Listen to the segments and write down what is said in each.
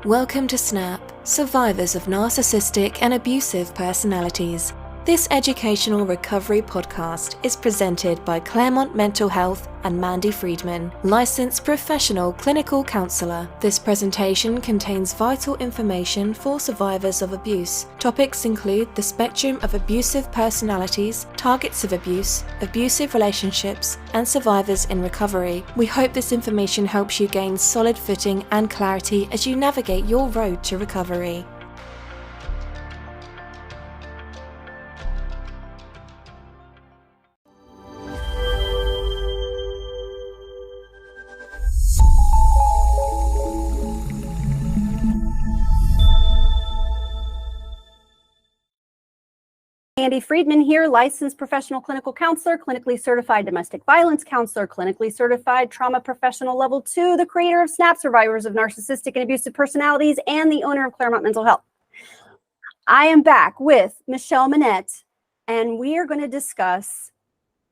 Welcome to SNAP, Survivors of Narcissistic and Abusive Personalities. This educational recovery podcast is presented by Claremont Mental Health and Mandy Friedman, licensed professional clinical counselor. This presentation contains vital information for survivors of abuse. Topics include the spectrum of abusive personalities, targets of abuse, abusive relationships, and survivors in recovery. We hope this information helps you gain solid footing and clarity as you navigate your road to recovery. Mandy Friedman here, licensed professional clinical counselor, clinically certified domestic violence counselor, clinically certified trauma professional level 2, the creator of SNAP, Survivors of Narcissistic and Abusive Personalities, and the owner of Claremont Mental Health. I am back with Michelle Minette, and we are going to discuss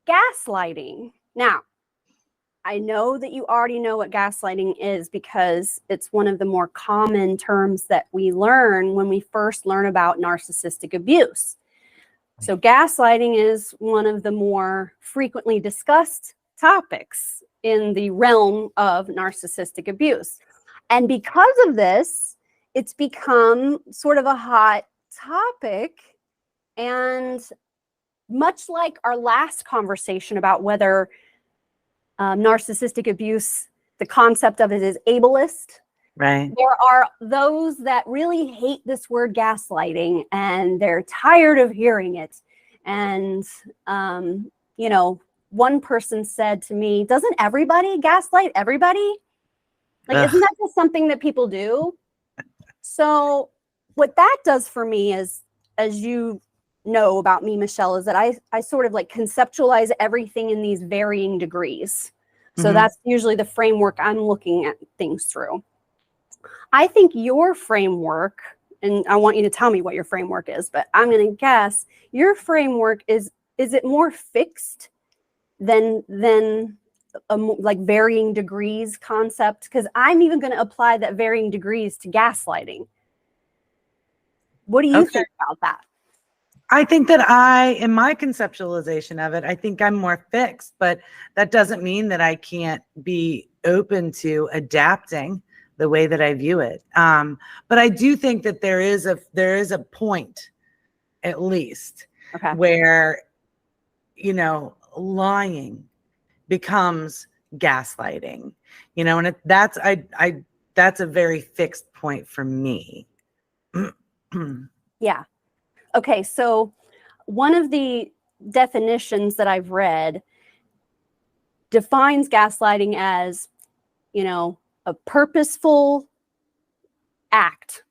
gaslighting. Now, I know that you already know what gaslighting is because it's one of the more common terms that we learn when we first learn about narcissistic abuse. So gaslighting is one of the more frequently discussed topics in the realm of narcissistic abuse. And because of this, it's become sort of a hot topic. And much like our last conversation about whether narcissistic abuse, the concept of it is ableist, right? There are those that really hate this word gaslighting and they're tired of hearing it. And, one person said to me, doesn't everybody gaslight everybody? Like, isn't that just something that people do? So what that does for me is, as you know about me, Michelle, is that I sort of like conceptualize everything in these varying degrees. So that's usually the framework I'm looking at things through. I think your framework, and I want you to tell me what your framework is, but I'm going to guess your framework is it more fixed than like varying degrees concept? Because I'm even going to apply that varying degrees to gaslighting. What do you think about that? I think that in my conceptualization of it, I think I'm more fixed, but that doesn't mean that I can't be open to adapting the way that I view it. But I do think that there is a point, at least, where, lying becomes gaslighting, and that's a very fixed point for me. Yeah. Okay. So one of the definitions that I've read defines gaslighting as, a purposeful act,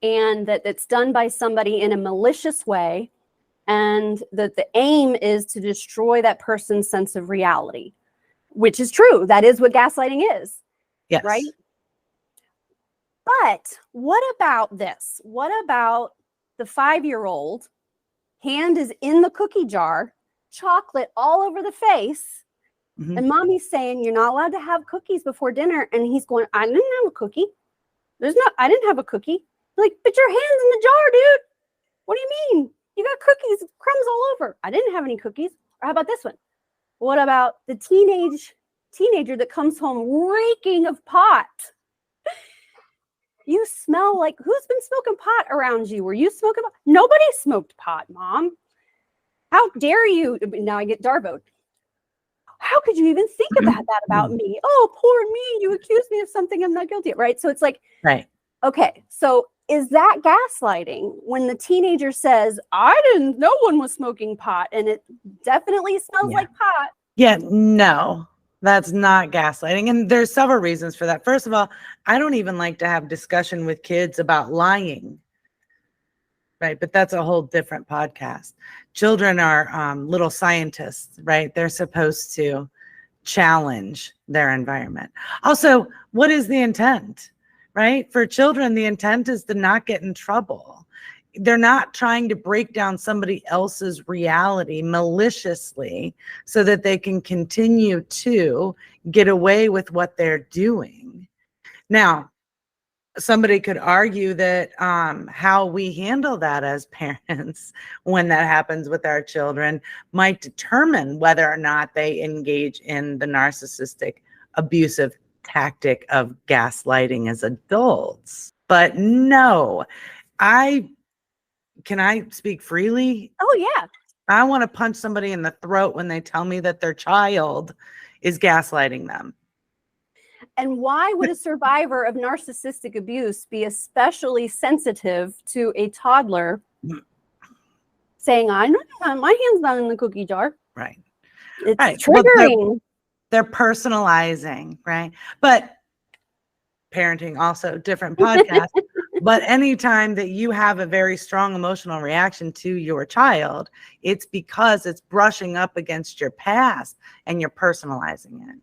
and that it's done by somebody in a malicious way, and that the aim is to destroy that person's sense of reality, which is true. That is what gaslighting is. Yes. Right? But what about this? What about the 5-year-old, hand is in the cookie jar, chocolate all over the face, and mommy's saying, you're not allowed to have cookies before dinner. And he's going, I didn't have a cookie. I didn't have a cookie. Like, but your hand's in the jar, dude. What do you mean? You got cookies, crumbs all over. I didn't have any cookies. Or how about this one? What about the teenager that comes home reeking of pot? You smell like, who's been smoking pot around you? Were you smoking pot? Nobody smoked pot, Mom. How dare you? Now I get Darvoed. How could you even think about that about me? Oh, poor me. You accused me of something I'm not guilty of, right? So it's like, right. Okay, so is that gaslighting when the teenager says, no one was smoking pot, and it definitely smells like pot? Yeah, no, that's not gaslighting. And there's several reasons for that. First of all, I don't even like to have discussion with kids about lying. Right. But that's a whole different podcast. Children are little scientists, right? They're supposed to challenge their environment. Also, what is the intent, right? For children, the intent is to not get in trouble. They're not trying to break down somebody else's reality maliciously so that they can continue to get away with what they're doing. Now, somebody could argue that how we handle that as parents when that happens with our children might determine whether or not they engage in the narcissistic, abusive tactic of gaslighting as adults. But no, can I speak freely? Oh, yeah. I want to punch somebody in the throat when they tell me that their child is gaslighting them. And why would a survivor of narcissistic abuse be especially sensitive to a toddler saying, "I'm not, my hand's not in the cookie jar"? Right. It's Right. triggering. Well, they're personalizing, right? But parenting, also different podcast. But anytime that you have a very strong emotional reaction to your child, it's because it's brushing up against your past and you're personalizing it.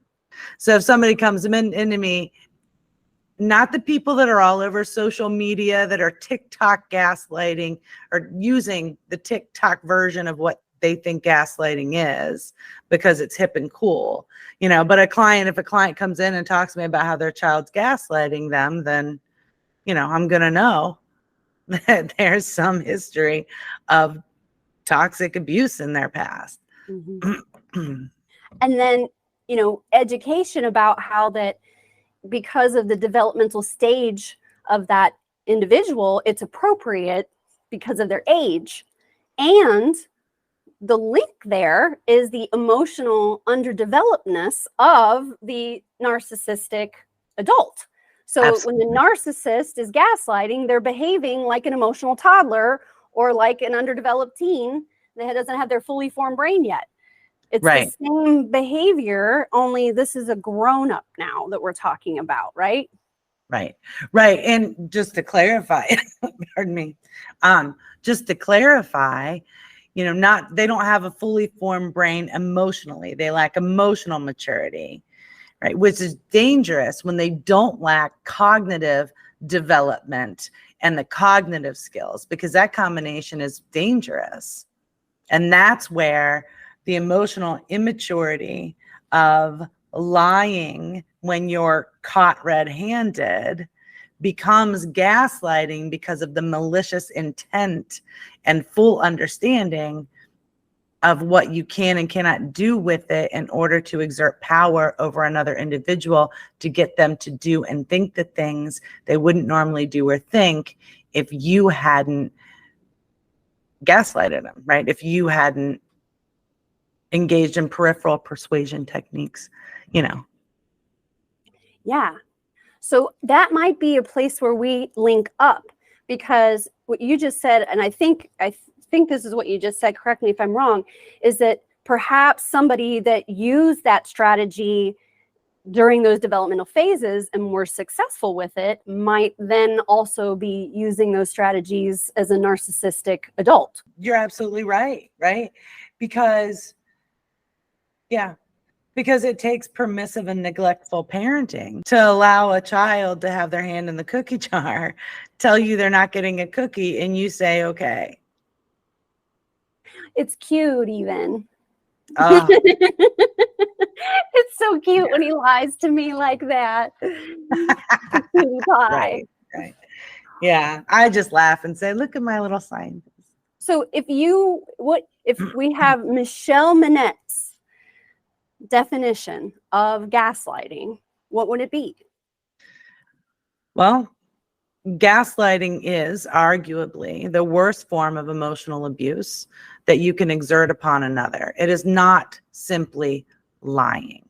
So if somebody comes into me, not the people that are all over social media that are TikTok gaslighting or using the TikTok version of what they think gaslighting is because it's hip and cool, but if a client comes in and talks to me about how their child's gaslighting them, then, I'm going to know that there's some history of toxic abuse in their past. Mm-hmm. And then, education about how that because of the developmental stage of that individual, it's appropriate because of their age. And the link there is the emotional underdevelopedness of the narcissistic adult. So Absolutely. when the narcissist is gaslighting, they're behaving like an emotional toddler or like an underdeveloped teen that doesn't have their fully formed brain yet. It's right. the same behavior, only this is a grown-up now that we're talking about, right? Right. And just to clarify, pardon me, just to clarify, they don't have a fully formed brain emotionally. They lack emotional maturity, right? Which is dangerous when they don't lack cognitive development and the cognitive skills, because that combination is dangerous. And that's where the emotional immaturity of lying when you're caught red-handed becomes gaslighting because of the malicious intent and full understanding of what you can and cannot do with it in order to exert power over another individual to get them to do and think the things they wouldn't normally do or think if you hadn't gaslighted them, right? If you hadn't engaged in peripheral persuasion techniques, Yeah. So that might be a place where we link up, because what you just said, and I think this is what you just said, correct me if I'm wrong, is that perhaps somebody that used that strategy during those developmental phases and were successful with it might then also be using those strategies as a narcissistic adult. You're absolutely right? Because it takes permissive and neglectful parenting to allow a child to have their hand in the cookie jar, tell you they're not getting a cookie, and you say, okay. It's cute even. It's so cute when he lies to me like that. Right. Yeah. I just laugh and say, look at my little scientist. So if we have Michelle Minette's definition of gaslighting, what would it be? Well, gaslighting is arguably the worst form of emotional abuse that you can exert upon another. It is not simply lying.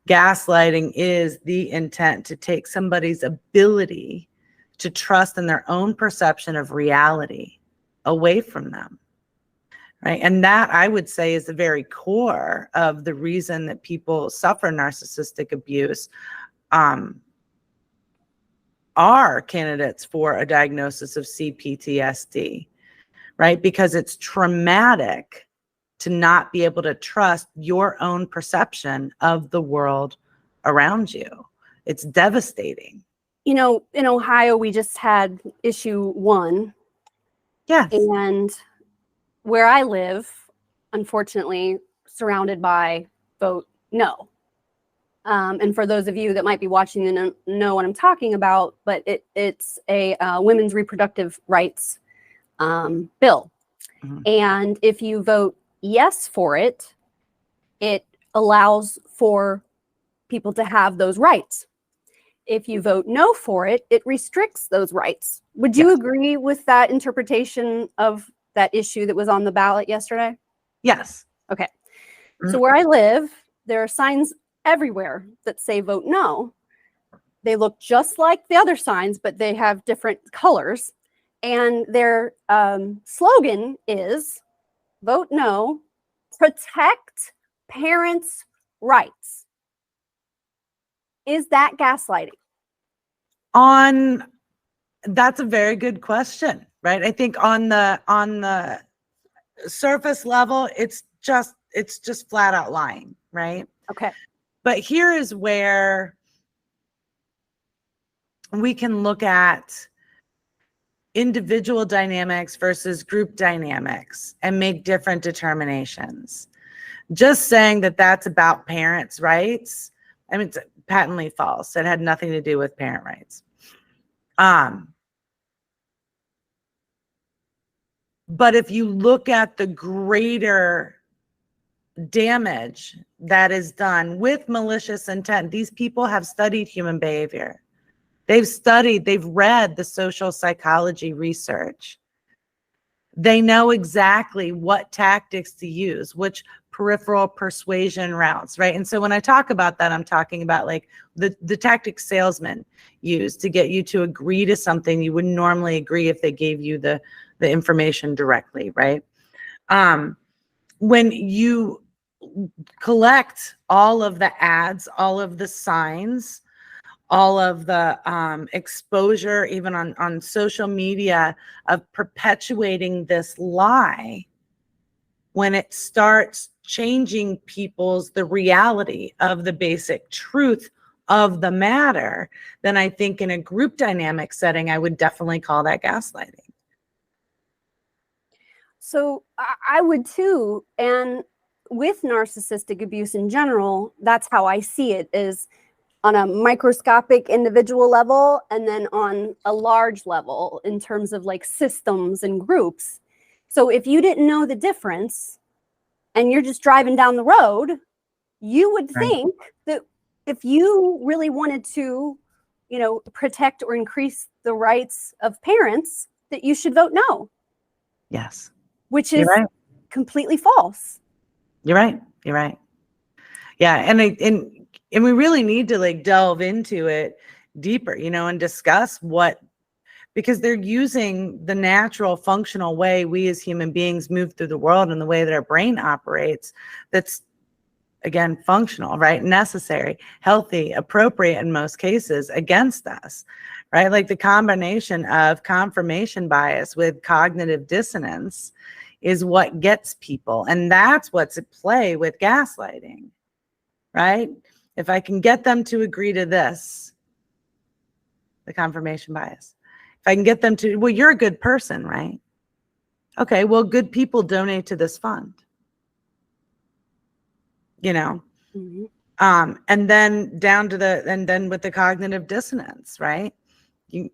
Gaslighting is the intent to take somebody's ability to trust in their own perception of reality away from them. Right. And that, I would say, is the very core of the reason that people suffer narcissistic abuse, are candidates for a diagnosis of C-PTSD, right? Because it's traumatic to not be able to trust your own perception of the world around you. It's devastating. In Ohio, we just had issue 1. Yes. And where I live, unfortunately, surrounded by vote no. And for those of you that might be watching and know what I'm talking about, but it's a women's reproductive rights bill. Mhm. And if you vote yes for it, it allows for people to have those rights. If you vote no for it, it restricts those rights. Would you Yes. agree with that interpretation of that issue that was on the ballot yesterday? Yes. Okay. Mhm. So where I live, there are signs everywhere that say vote no. They look just like the other signs, but they have different colors. And their slogan is vote no, protect parents' rights. Is that gaslighting? That's a very good question, right? I think on the surface level, it's just flat out lying, right? Okay. But here is where we can look at individual dynamics versus group dynamics and make different determinations. Just saying that that's about parents' rights, I mean, it's patently false. It had nothing to do with parent rights. But if you look at the greater damage that is done with malicious intent, these people have studied human behavior. They've read the social psychology research. They know exactly what tactics to use, which peripheral persuasion routes, right? And so when I talk about that, I'm talking about like the tactics salesmen use to get you to agree to something you wouldn't normally agree if they gave you the information directly, right? When you collect all of the ads, all of the signs, all of the exposure, even on social media, of perpetuating this lie, when it starts changing the reality of the basic truth of the matter, then I think in a group dynamic setting, I would definitely call that gaslighting. So I would too. And with narcissistic abuse in general, that's how I see it, is on a microscopic individual level and then on a large level in terms of like systems and groups. So if you didn't know the difference and you're just driving down the road, you would Right. think that if you really wanted to, protect or increase the rights of parents, that you should vote no. Yes. Which You're is right. completely false. You're right. You're right. Yeah. And we really need to like delve into it deeper, and discuss because they're using the natural functional way we as human beings move through the world and the way that our brain operates. That's, again, functional, right? Necessary, healthy, appropriate in most cases, against us, right? Like the combination of confirmation bias with cognitive dissonance is what gets people. And that's what's at play with gaslighting, right? If I can get them to agree to this, the confirmation bias, if I can get them to, well, you're a good person, right? Okay, well, good people donate to this fund, Mm-hmm. And then and then with the cognitive dissonance, right? You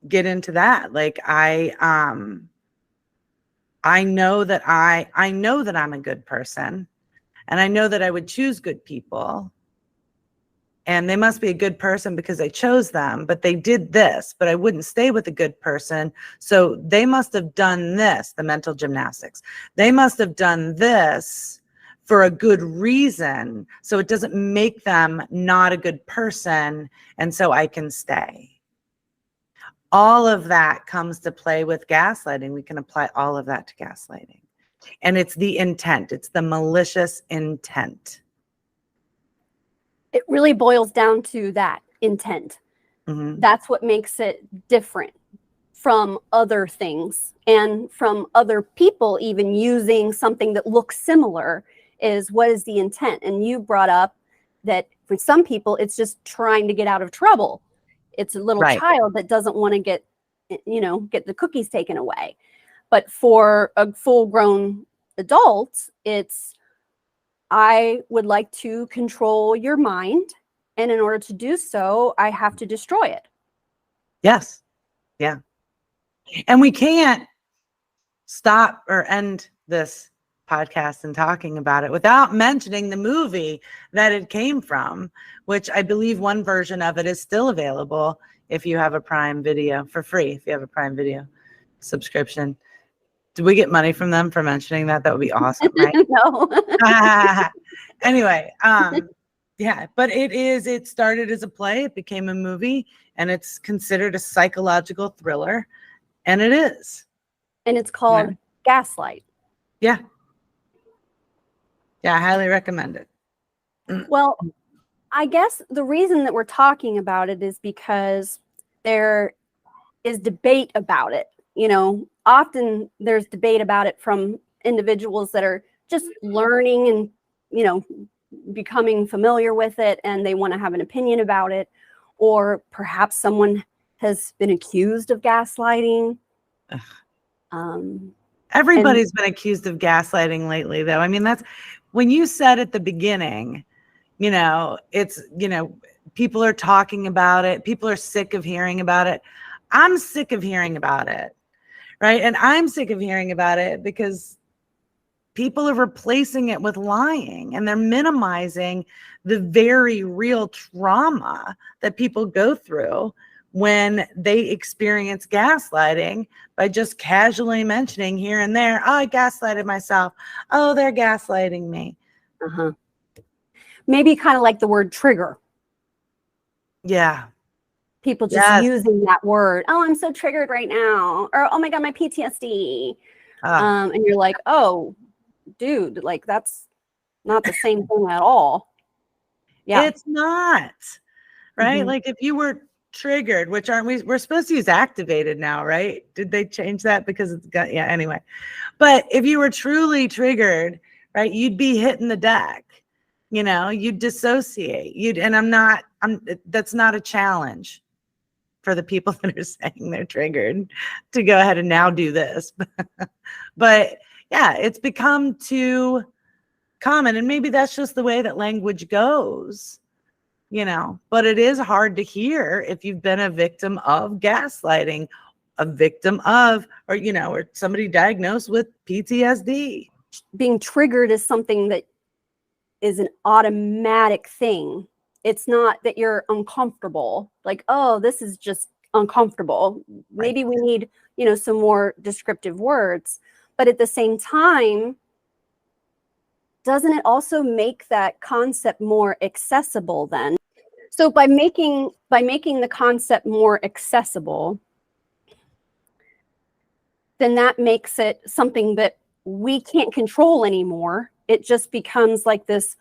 get into that. Like I know that I know that I'm a good person, and I know that I would choose good people, and they must be a good person because I chose them, but they did this, but I wouldn't stay with a good person. So they must have done this, the mental gymnastics. They must have done this for a good reason. So it doesn't make them not a good person. And so I can stay. All of that comes to play with gaslighting. We can apply all of that to gaslighting. And it's the intent. It's the malicious intent. It really boils down to that intent. Mm-hmm. That's what makes it different from other things and from other people even using something that looks similar. Is what is the intent? And you brought up that for some people, it's just trying to get out of trouble. It's a little Right. child that doesn't want to get the cookies taken away. But for a full-grown adult, it's, I would like to control your mind And in order to do so, I have to destroy it. Yes. Yeah. And we can't stop or end this podcast and talking about it without mentioning the movie that it came from, which I believe one version of it is still available if you have a Prime Video for free, if you have a Prime Video subscription. Do we get money from them for mentioning that? That would be awesome, right? No. Anyway, yeah, but it started as a play, it became a movie, and it's considered a psychological thriller, and it is. And it's called Gaslight. Yeah. Yeah, I highly recommend it. Well, I guess the reason that we're talking about it is because there is debate about it. You know, often there's debate about it from individuals that are just learning and, you know, becoming familiar with it, and they want to have an opinion about it. Or perhaps someone has been accused of gaslighting. Everybody's been accused of gaslighting lately, though. I mean, that's when you said at the beginning, you know, it's, you know, people are talking about it. People are sick of hearing about it. I'm sick of hearing about it, right? And I'm sick of hearing about it because people are replacing it with lying, and they're minimizing the very real trauma that people go through when they experience gaslighting by just casually mentioning here and there, oh, I gaslighted myself. Oh, they're gaslighting me. Maybe kind of like the word trigger. Yeah. People just using that word. Oh, I'm so triggered right now. Or, oh my God, my PTSD. And you're like, oh, dude, like that's not the same thing at all. Yeah. It's not. Right? Like if you were triggered, which aren't we? We're supposed to use activated now, right? Did they change that because it's got, yeah, anyway. But if you were truly triggered, right, you'd be hitting the deck, you know, you'd dissociate. That's not a challenge for the people that are saying they're triggered to go ahead and now do this. But yeah, it's become too common, and maybe that's just the way that language goes. You know, but it is hard to hear if you've been a victim of gaslighting, a victim of, or, you know, or somebody diagnosed with PTSD. Being triggered is something that is an automatic thing. It's not that you're uncomfortable, like, oh, this is just uncomfortable. Maybe we need, you know, some more descriptive words. But at the same time, doesn't it also make that concept more accessible then? So by making the concept more accessible, then that makes it something that we can't control anymore. It just becomes like this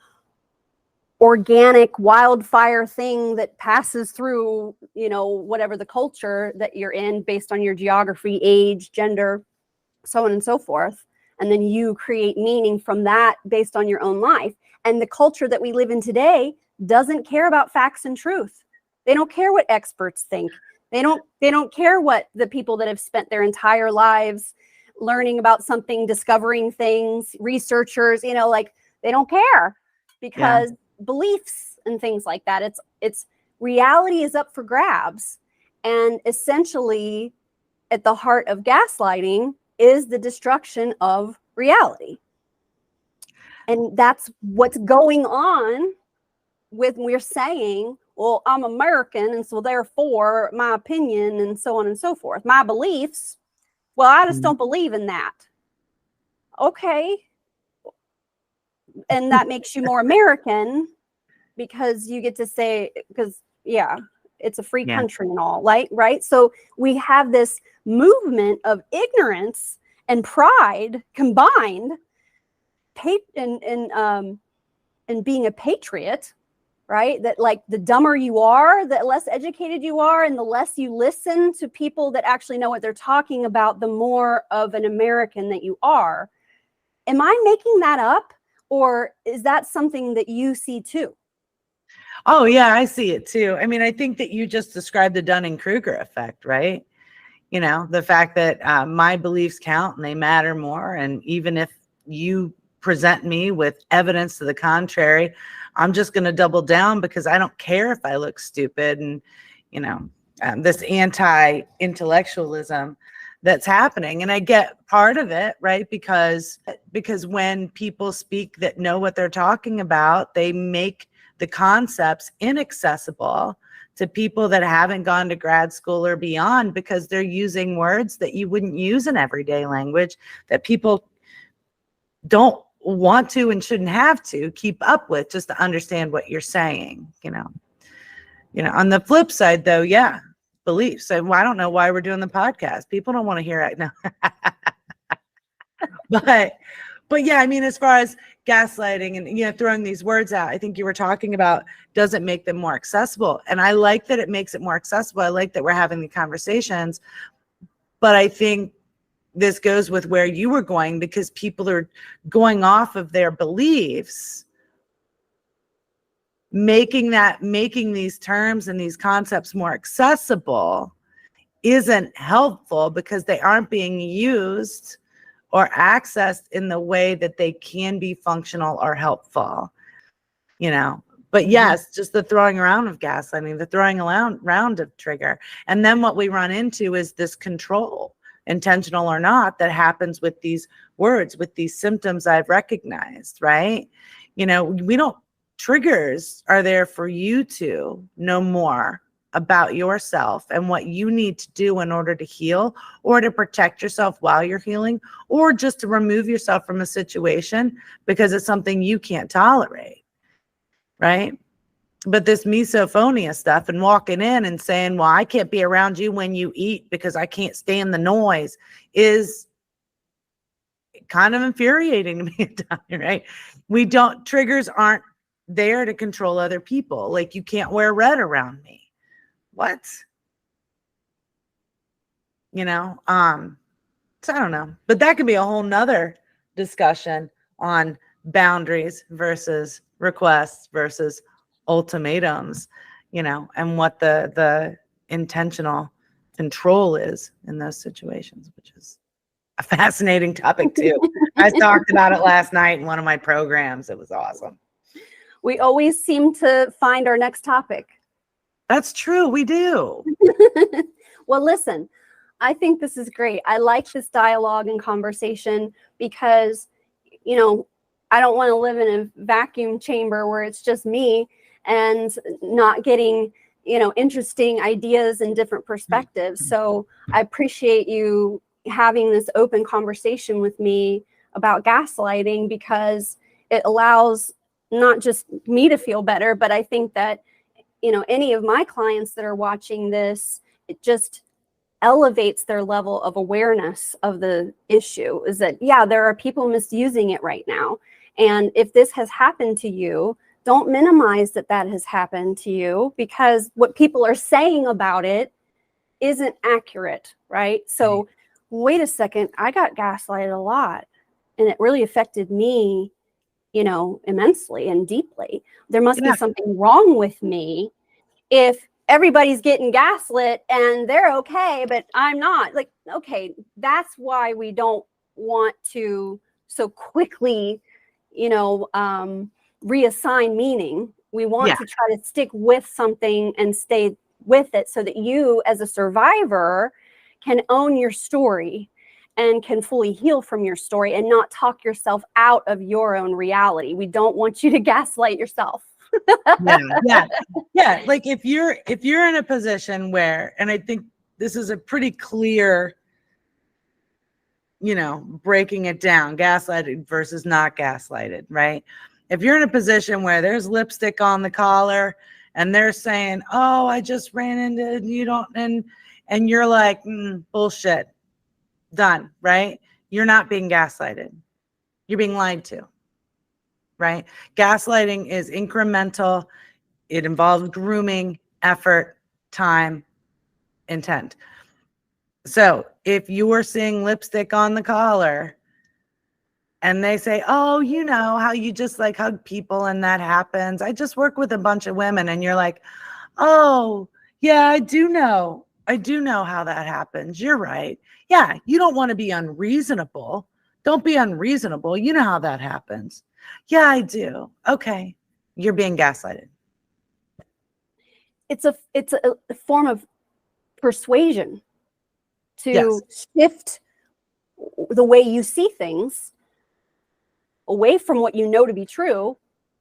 organic wildfire thing that passes through, you know, whatever the culture that you're in based on your geography, age, gender, so on and so forth. And then you create meaning from that based on your own life. And the culture that we live in today doesn't care about facts and truth. They don't care what experts think. They don't care what the people that have spent their entire lives learning about something, discovering things, researchers, you know, like they don't care because beliefs and things like that. It's reality is up for grabs. And essentially at the heart of gaslighting is the destruction of reality. And that's what's going on with we're saying, well, I'm American, and so therefore my opinion and so on and so forth, my beliefs, well, I just don't believe in that. Okay. And that makes you more American because you get to say, because it's a free country and all, right? So we have this movement of ignorance and pride combined, and being a patriot, right? That like the dumber you are, the less educated you are, and the less you listen to people that actually know what they're talking about, the more of an American that you are. Am I making that up, or is that something that you see too? Oh yeah, I see it too. I mean, I think that you just described the Dunning-Kruger effect, right? You know, the fact that my beliefs count and they matter more. And even if you present me with evidence to the contrary, I'm just going to double down because I don't care if I look stupid. And, this anti-intellectualism that's happening. And I get part of it, right? Because when people speak that know what they're talking about, they make the concepts inaccessible to people that haven't gone to grad school or beyond, because they're using words that you wouldn't use in everyday language, that people don't want to and shouldn't have to keep up with just to understand what you're saying. On the flip side though, yeah, beliefs. So I don't know why we're doing the podcast. People don't want to hear it now. But yeah, I mean, as far as gaslighting and throwing these words out, I think you were talking about, does it make them more accessible? And I like that it makes it more accessible. I like that we're having the conversations, but I think this goes with where you were going, because people are going off of their beliefs, making these terms and these concepts more accessible isn't helpful, because they aren't being used or accessed in the way that they can be functional or helpful, But yes, just the throwing around of gaslighting, the throwing around of trigger. And then what we run into is this control, intentional or not, that happens with these words, with these symptoms I've recognized, right? Triggers are there for you to know more about yourself and what you need to do in order to heal, or to protect yourself while you're healing, or just to remove yourself from a situation because it's something you can't tolerate, right? But this misophonia stuff and walking in and saying, well, I can't be around you when you eat because I can't stand the noise, is kind of infuriating to me at times, right? Triggers aren't there to control other people. Like, you can't wear red around me. What? So I don't know, but that could be a whole nother discussion on boundaries versus requests versus ultimatums, and what the intentional control is in those situations, which is a fascinating topic too. I talked about it last night in one of my programs. It was awesome. We always seem to find our next topic. That's true. We do. Well, listen, I think this is great. I like this dialogue and conversation because, I don't want to live in a vacuum chamber where it's just me and not getting, interesting ideas and different perspectives. So I appreciate you having this open conversation with me about gaslighting, because it allows not just me to feel better, but I think that any of my clients that are watching this, it just elevates their level of awareness of the issue. Is that, yeah, there are people misusing it right now. And if this has happened to you, don't minimize that has happened to you, because what people are saying about it isn't accurate, right? So wait a second, I got gaslighted a lot, and it really affected me immensely and deeply. There must be something wrong with me if everybody's getting gaslit and they're okay, but I'm not. Like, okay, that's why we don't want to so quickly, reassign meaning. We want to try to stick with something and stay with it, so that you as a survivor can own your story and can fully heal from your story and not talk yourself out of your own reality. We don't want you to gaslight yourself. Yeah. Like, if you're in a position where, and I think this is a pretty clear, breaking it down, gaslighted versus not gaslighted, right? If you're in a position where there's lipstick on the collar and they're saying, oh, I just ran into you, and you're like, bullshit, done, right? You're not being gaslighted. You're being lied to, right? Gaslighting is incremental. It involves grooming, effort, time, intent. So if you were seeing lipstick on the collar and they say, oh, you know how you just like hug people and that happens. I just work with a bunch of women. And you're like, oh, yeah, I do know how that happens. You're right. Yeah, you don't want to be unreasonable. Don't be unreasonable. You know how that happens. Yeah, I do. Okay. you're being gaslighted. It's a form of persuasion to shift the way you see things away from what you know to be true,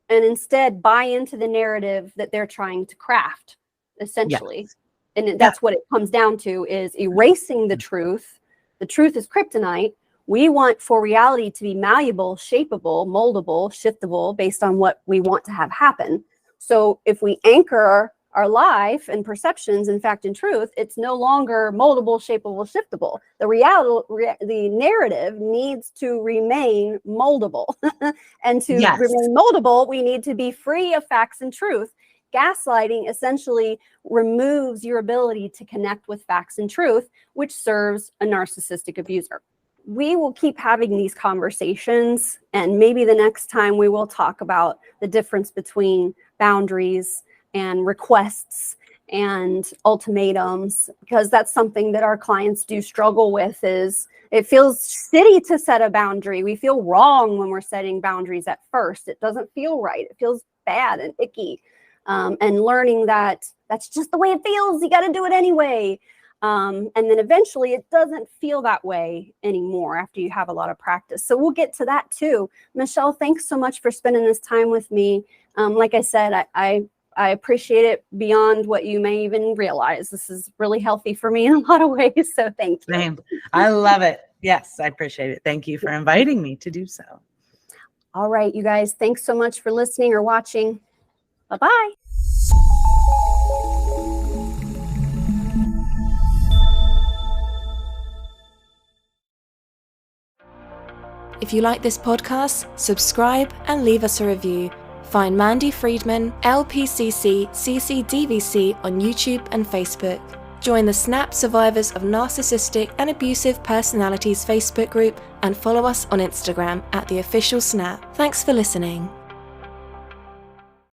and instead buy into the narrative that they're trying to craft, essentially. And that's what it comes down to, is erasing the truth. The truth is kryptonite. We want for reality to be malleable, shapeable, moldable, shiftable based on what we want to have happen. So if we anchor our life and perceptions, in fact, in truth, it's no longer moldable, shapeable, shiftable. The narrative needs to remain moldable. And to remain moldable, we need to be free of facts and truth. Gaslighting essentially removes your ability to connect with facts and truth, which serves a narcissistic abuser. We will keep having these conversations, and maybe the next time we will talk about the difference between boundaries and requests and ultimatums, because that's something that our clients do struggle with. Is it feels shitty to set a boundary. We feel wrong when we're setting boundaries at first. It doesn't feel right. It feels bad and icky. And learning that that's just the way it feels. You got to do it anyway. And then eventually it doesn't feel that way anymore after you have a lot of practice. So we'll get to that too. Michelle, thanks so much for spending this time with me. Like I said, I appreciate it beyond what you may even realize. This is really healthy for me in a lot of ways. So thank you. Same. I love it. Yes, I appreciate it. Thank you for inviting me to do so. All right, you guys, thanks so much for listening or watching. Bye-bye. If you like this podcast, subscribe and leave us a review. Find Mandy Friedman, LPCC, CCDVC on YouTube and Facebook. Join the SNAP Survivors of Narcissistic and Abusive Personalities Facebook group and follow us on Instagram @theofficialsnap. Thanks for listening.